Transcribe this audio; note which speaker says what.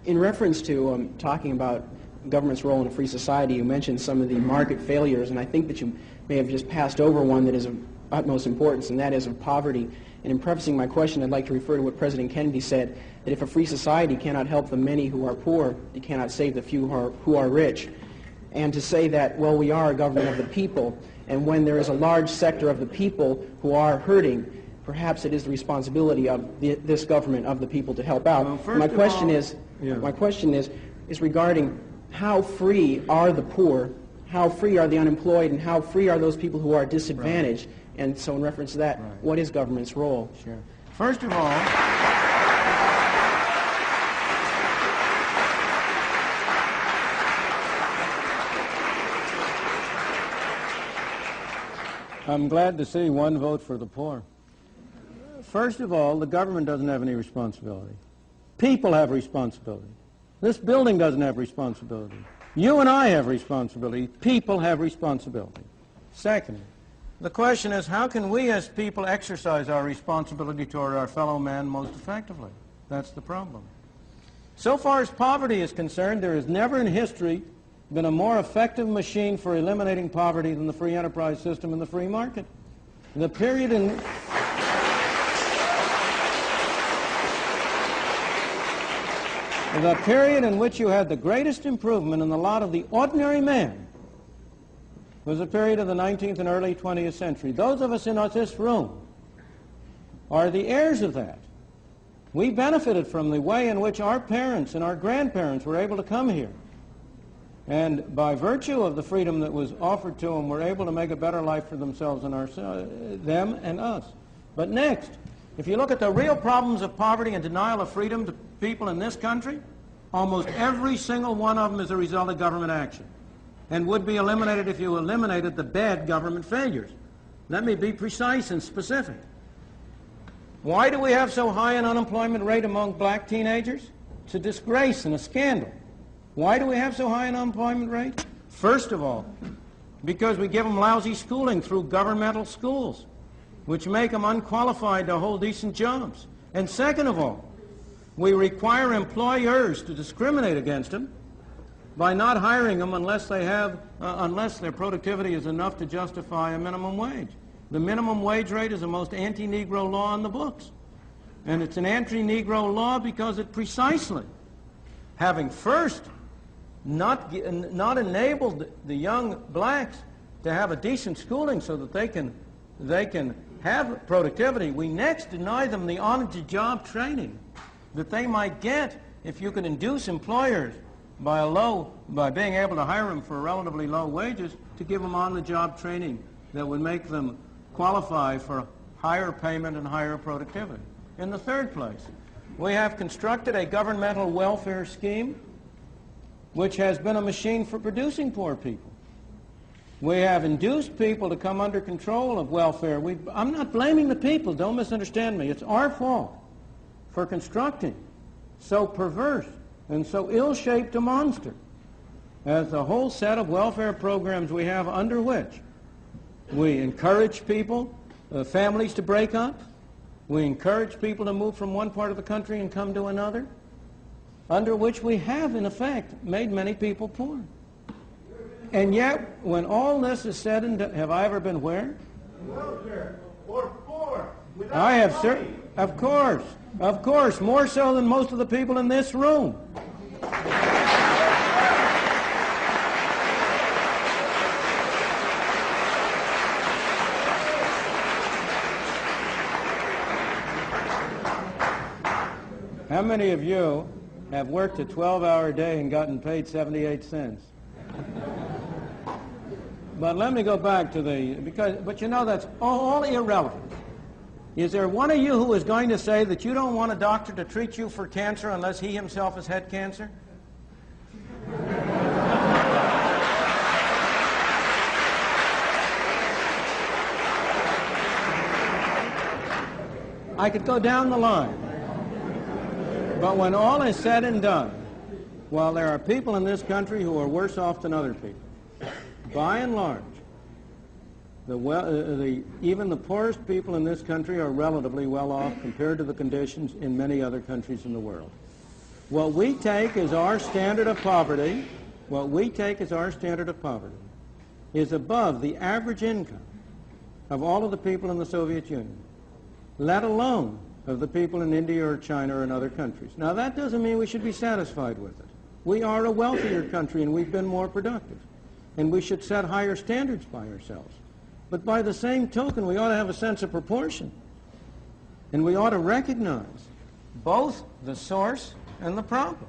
Speaker 1: In reference to talking about government's role in a free society, you mentioned some of the market failures, and I think that you may have just passed over one that is of utmost importance, and that is of poverty. And in prefacing my question, I'd like to refer to what President Kennedy said, that if a free society cannot help the many who are poor, it cannot save the few who are rich. And to say that, well, we are a government of the people, and when there is a large sector of the people who are hurting, perhaps it is the responsibility of this government of the people to help out.
Speaker 2: Well,
Speaker 1: my question is regarding how free are the poor, how free are the unemployed, and how free are those people who are disadvantaged? Right. And so in reference to that, what is government's role?
Speaker 2: Sure. First of all, I'm glad to see one vote for the poor. First of all, the government doesn't have any responsibility. People have responsibility. This building doesn't have responsibility. You and I have responsibility. People have responsibility. Second, the question is, how can we as people exercise our responsibility toward our fellow man most effectively? That's the problem. So far as poverty is concerned, there has never in history been a more effective machine for eliminating poverty than the free enterprise system and the free market. The period in which you had the greatest improvement in the lot of the ordinary man was a period of the 19th and early 20th century. Those of us in this room are the heirs of that. We benefited from the way in which our parents and our grandparents were able to come here. And by virtue of the freedom that was offered to them, were able to make a better life for themselves and them and us. But next, if you look at the real problems of poverty and denial of freedom to people in this country, almost every single one of them is a result of government action and would be eliminated if you eliminated the bad government failures. Let me be precise and specific. Why do we have so high an unemployment rate among black teenagers? It's a disgrace and a scandal. Why do we have so high an unemployment rate? First of all, because we give them lousy schooling through governmental schools, which make them unqualified to hold decent jobs. And second of all, we require employers to discriminate against them by not hiring them unless their productivity is enough to justify a minimum wage. The minimum wage rate is the most anti-Negro law in the books. And it's an anti-Negro law because it precisely, having first not enabled the young blacks to have a decent schooling so that they can have productivity, we next deny them the on-the-job training that they might get if you could induce employers by being able to hire them for relatively low wages to give them on-the-job training that would make them qualify for higher payment and higher productivity. In the third place, we have constructed a governmental welfare scheme which has been a machine for producing poor people. We have induced people to come under control of welfare. I'm not blaming the people, don't misunderstand me. It's our fault for constructing so perverse and so ill-shaped a monster as the whole set of welfare programs we have under which we encourage people, families to break up. We encourage people to move from one part of the country and come to another, under which we have, in effect, made many people poor. And yet, when all this is said and done, have I ever been where?
Speaker 3: Welfare or poor.
Speaker 2: I have, sir. Of course, more so than most of the people in this room. How many of you have worked a 12-hour day and gotten paid 78 cents? But let me go back to but you know that's all irrelevant. Is there one of you who is going to say that you don't want a doctor to treat you for cancer unless he himself has had cancer? I could go down the line. But when all is said and done, while there are people in this country who are worse off than other people, by and large, even the poorest people in this country are relatively well off compared to the conditions in many other countries in the world. What we take as our standard of poverty, is above the average income of all of the people in the Soviet Union, let alone of the people in India or China or in other countries. Now, that doesn't mean we should be satisfied with it. We are a wealthier country and we've been more productive, and we should set higher standards by ourselves. But by the same token, we ought to have a sense of proportion, and we ought to recognize both the source and the problem.